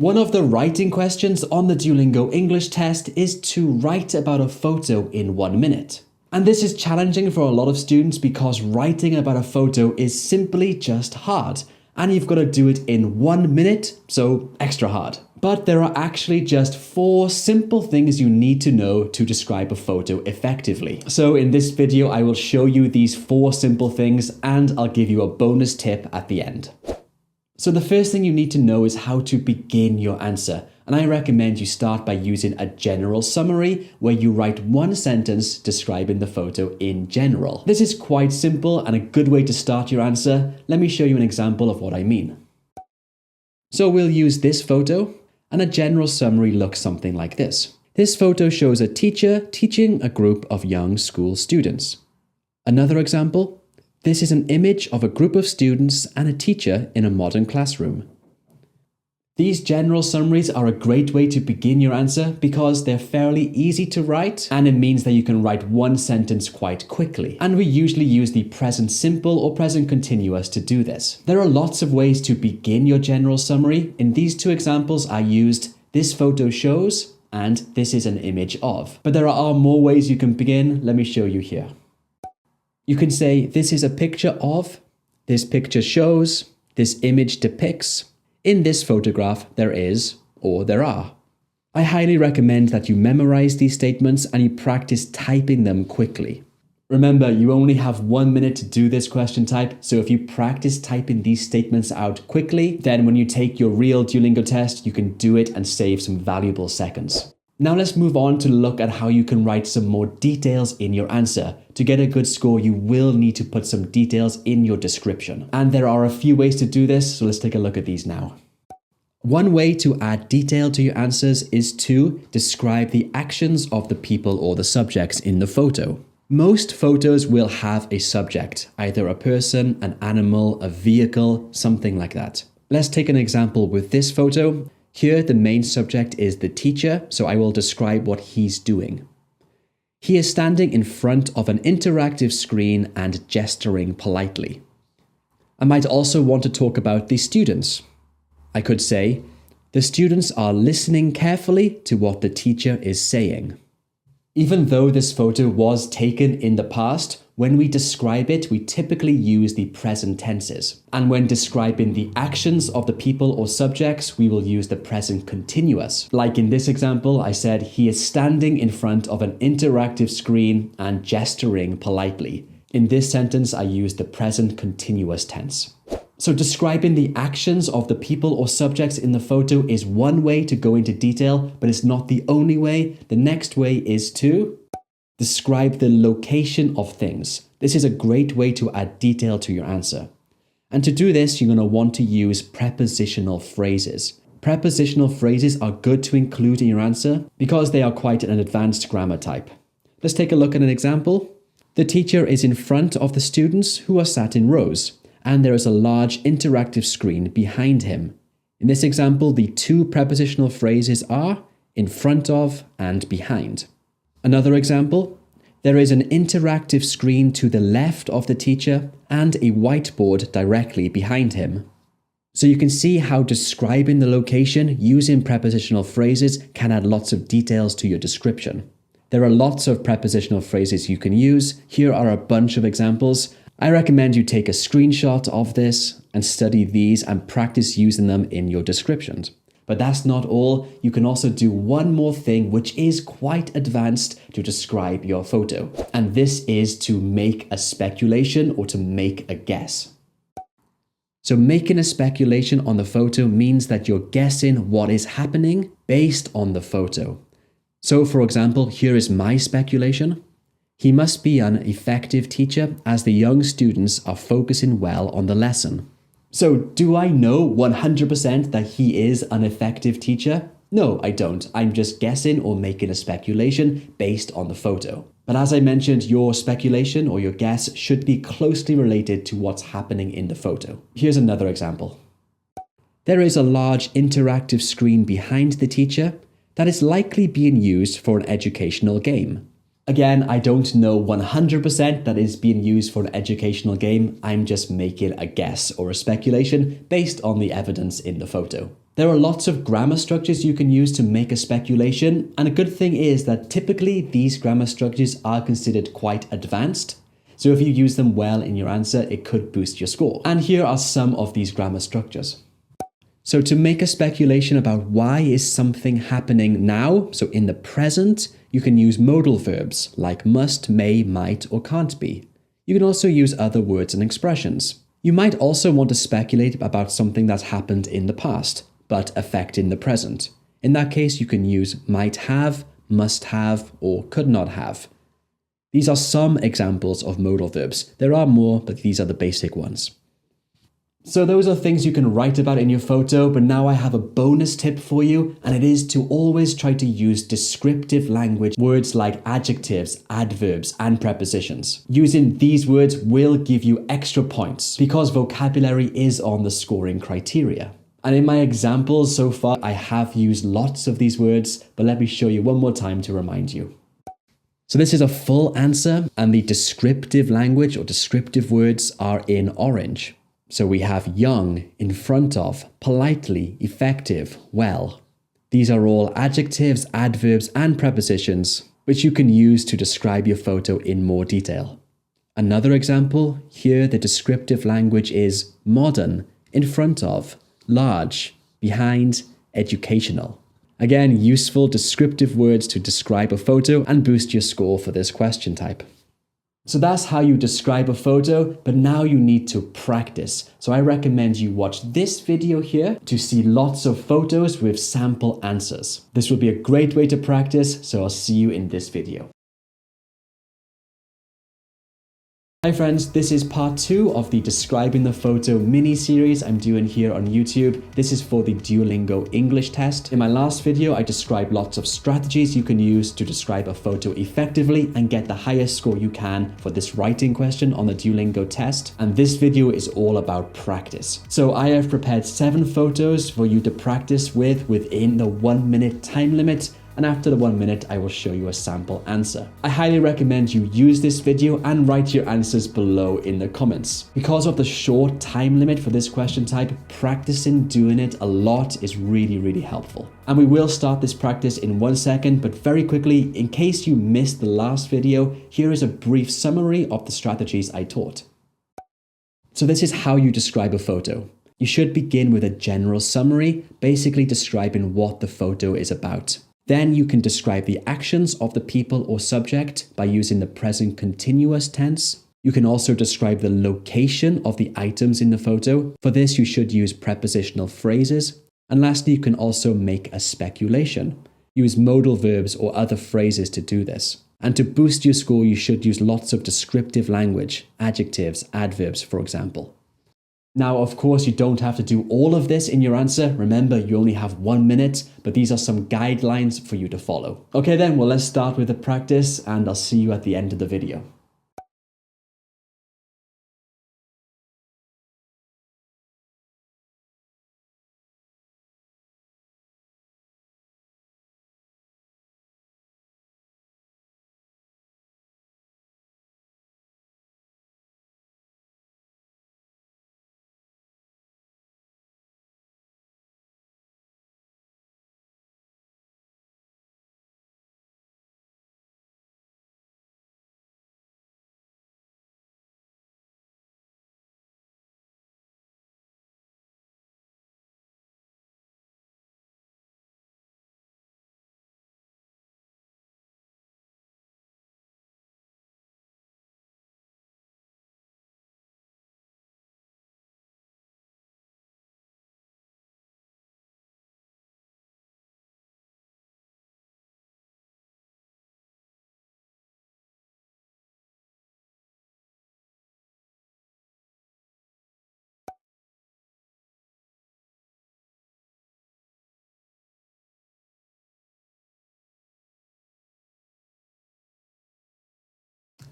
One of the writing questions on the Duolingo English test is to write about a photo in 1 minute. And this is challenging for a lot of students because writing about a photo is simply just hard. And you've got to do it in 1 minute, so extra hard. But there are actually just 4 simple things you need to know to describe a photo effectively. So in this video, I will show you these 4 simple things and I'll give you a bonus tip at the end. So the first thing you need to know is how to begin your answer. And I recommend you start by using a general summary where you write 1 sentence describing the photo in general. This is quite simple and a good way to start your answer. Let me show you an example of what I mean. So we'll use this photo and a general summary looks something like this. This photo shows a teacher teaching a group of young school students. Another example. This is an image of a group of students and a teacher in a modern classroom. These general summaries are a great way to begin your answer because they're fairly easy to write and it means that you can write 1 sentence quite quickly. And we usually use the present simple or present continuous to do this. There are lots of ways to begin your general summary. In these 2 examples, I used this photo shows and this is an image of. But there are more ways you can begin. Let me show you here. You can say, this is a picture of, this picture shows, this image depicts, in this photograph there is, or there are. I highly recommend that you memorize these statements and you practice typing them quickly. Remember, you only have 1 minute to do this question type, so if you practice typing these statements out quickly, then when you take your real Duolingo test, you can do it and save some valuable seconds. Now let's move on to look at how you can write some more details in your answer. To get a good score, you will need to put some details in your description. And there are a few ways to do this, so let's take a look at these now. One way to add detail to your answers is to describe the actions of the people or the subjects in the photo. Most photos will have a subject, either a person, an animal, a vehicle, something like that. Let's take an example with this photo. Here, the main subject is the teacher, so I will describe what he's doing. He is standing in front of an interactive screen and gesturing politely. I might also want to talk about the students. I could say, the students are listening carefully to what the teacher is saying. Even though this photo was taken in the past, when we describe it, we typically use the present tenses. And when describing the actions of the people or subjects, we will use the present continuous. Like in this example, I said he is standing in front of an interactive screen and gesturing politely. In this sentence, I used the present continuous tense. So describing the actions of the people or subjects in the photo is one way to go into detail, but it's not the only way. The next way is to describe the location of things. This is a great way to add detail to your answer. And to do this, you're going to want to use prepositional phrases. Prepositional phrases are good to include in your answer because they are quite an advanced grammar type. Let's take a look at an example. The teacher is in front of the students who are sat in rows, and there is a large interactive screen behind him. In this example, the 2 prepositional phrases are in front of and behind. Another example, there is an interactive screen to the left of the teacher and a whiteboard directly behind him. So you can see how describing the location using prepositional phrases can add lots of details to your description. There are lots of prepositional phrases you can use. Here are a bunch of examples. I recommend you take a screenshot of this and study these and practice using them in your descriptions. But that's not all. You can also do one more thing which is quite advanced to describe your photo. And this is to make a speculation or to make a guess. So making a speculation on the photo means that you're guessing what is happening based on the photo. So for example, here is my speculation. He must be an effective teacher as the young students are focusing well on the lesson. So do I know 100% that he is an effective teacher? No, I don't. I'm just guessing or making a speculation based on the photo. But as I mentioned, your speculation or your guess should be closely related to what's happening in the photo. Here's another example. There is a large interactive screen behind the teacher that is likely being used for an educational game. Again, I don't know 100% that is being used for an educational game. I'm just making a guess or a speculation based on the evidence in the photo. There are lots of grammar structures you can use to make a speculation, and a good thing is that typically these grammar structures are considered quite advanced. So if you use them well in your answer, it could boost your score. And here are some of these grammar structures. So to make a speculation about why is something happening now, so in the present, you can use modal verbs like must, may, might, or can't be. You can also use other words and expressions. You might also want to speculate about something that's happened in the past, but affecting the present. In that case, you can use might have, must have, or could not have. These are some examples of modal verbs. There are more, but these are the basic ones. So those are things you can write about in your photo, but now I have a bonus tip for you, and it is to always try to use descriptive language, words like adjectives, adverbs, and prepositions. Using these words will give you extra points because vocabulary is on the scoring criteria. And in my examples so far, I have used lots of these words, but let me show you one more time to remind you. So this is a full answer, and the descriptive language or descriptive words are in orange. So we have young, in front of, politely, effective, well. These are all adjectives, adverbs, and prepositions, which you can use to describe your photo in more detail. Another example, here the descriptive language is modern, in front of, large, behind, educational. Again, useful descriptive words to describe a photo and boost your score for this question type. So that's how you describe a photo, but now you need to practice. So I recommend you watch this video here to see lots of photos with sample answers. This will be a great way to practice, so I'll see you in this video. Hi friends, this is part 2 of the Describing the Photo mini-series I'm doing here on YouTube. This is for the Duolingo English Test. In my last video, I described lots of strategies you can use to describe a photo effectively and get the highest score you can for this writing question on the Duolingo test. And this video is all about practice. So I have prepared 7 photos for you to practice with within the 1 minute time limit. And after the 1 minute, I will show you a sample answer. I highly recommend you use this video and write your answers below in the comments. Because of the short time limit for this question type, practicing doing it a lot is really helpful. And we will start this practice in 1 second, but very quickly, in case you missed the last video, here is a brief summary of the strategies I taught. So this is how you describe a photo. You should begin with a general summary, basically describing what the photo is about. Then you can describe the actions of the people or subject by using the present continuous tense. You can also describe the location of the items in the photo. For this, you should use prepositional phrases. And lastly, you can also make a speculation. Use modal verbs or other phrases to do this. And to boost your score, you should use lots of descriptive language, adjectives, adverbs, for example. Now, of course, you don't have to do all of this in your answer. Remember, you only have 1 minute, but these are some guidelines for you to follow. Okay then, well, let's start with the practice and I'll see you at the end of the video.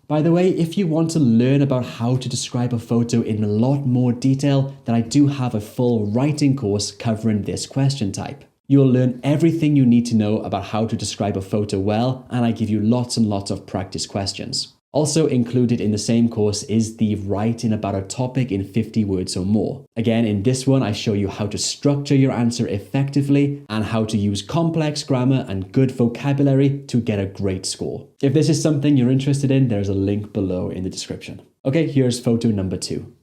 By the way, if you want to learn about how to describe a photo in a lot more detail, then I do have a full writing course covering this question type. You'll learn everything you need to know about how to describe a photo well, and I give you lots and lots of practice questions. Also included in the same course is the writing about a topic in 50 words or more. Again, in this one, I show you how to structure your answer effectively and how to use complex grammar and good vocabulary to get a great score. If this is something you're interested in, there's a link below in the description. Okay, here's photo number 2.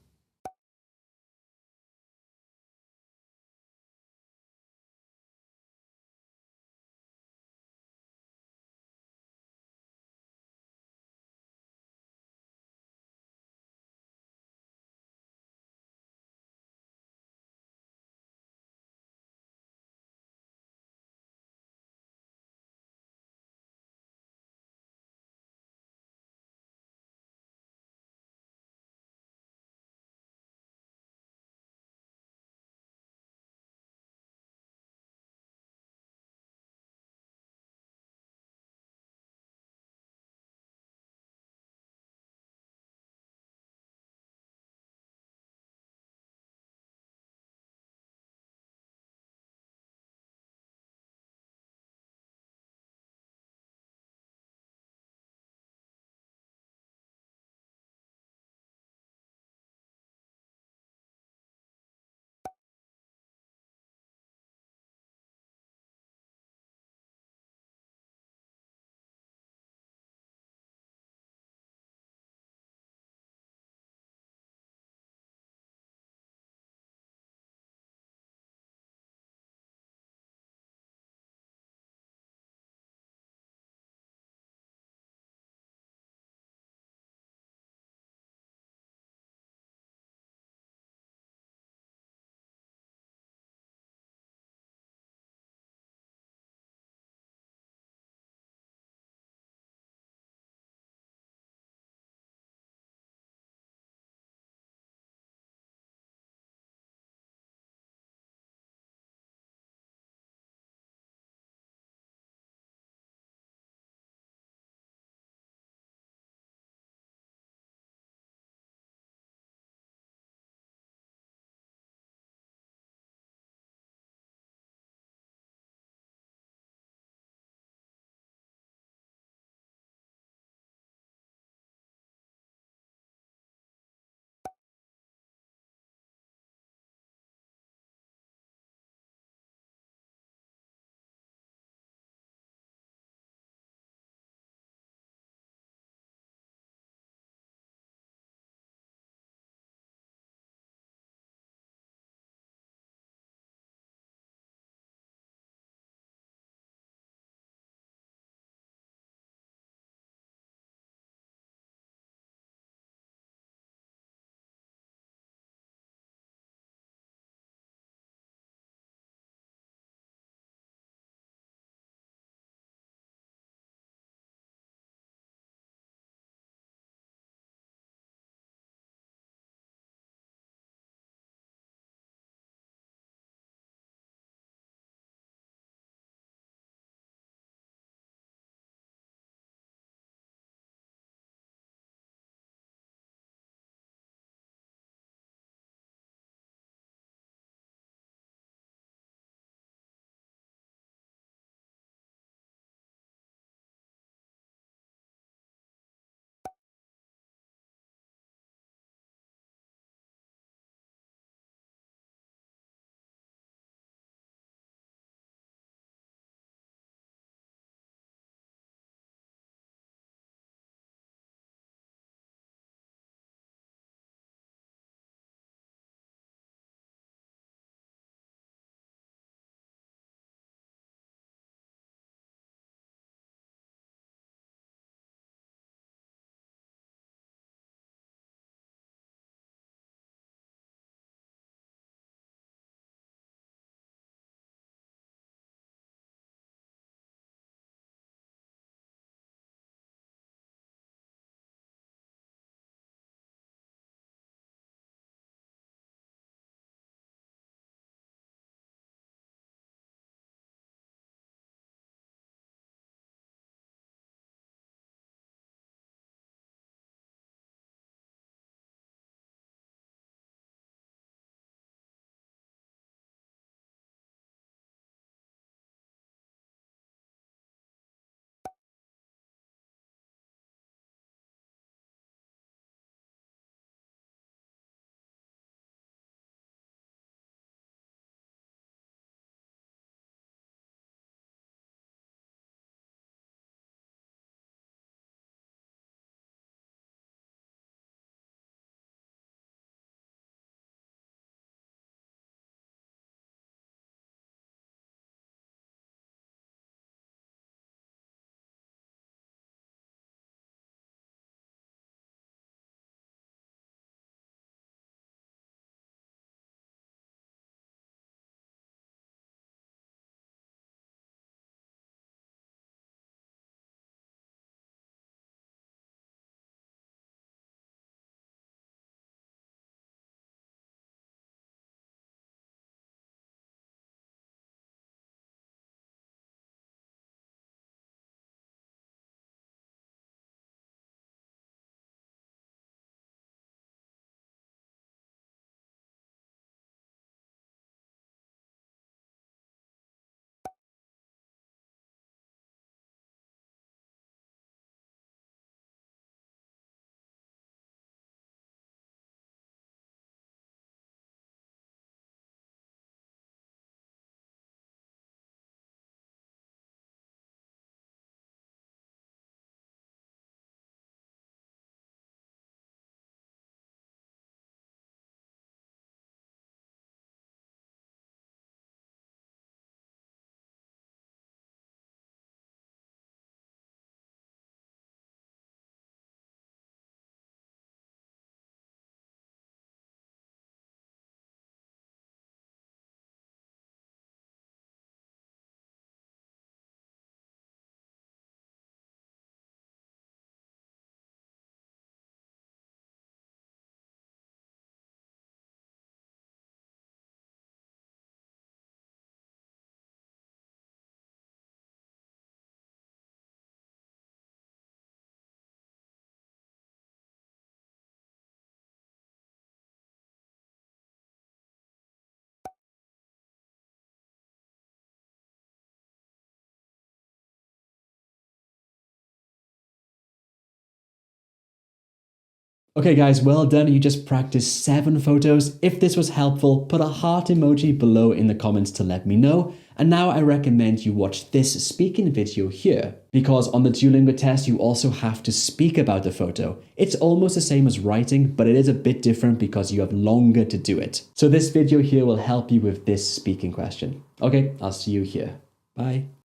Okay guys, well done. You just practiced 7 photos. If this was helpful, put a heart emoji below in the comments to let me know. And now I recommend you watch this speaking video here, because on the Duolingo test, you also have to speak about the photo. It's almost the same as writing, but it is a bit different because you have longer to do it. So this video here will help you with this speaking question. Okay, I'll see you here. Bye.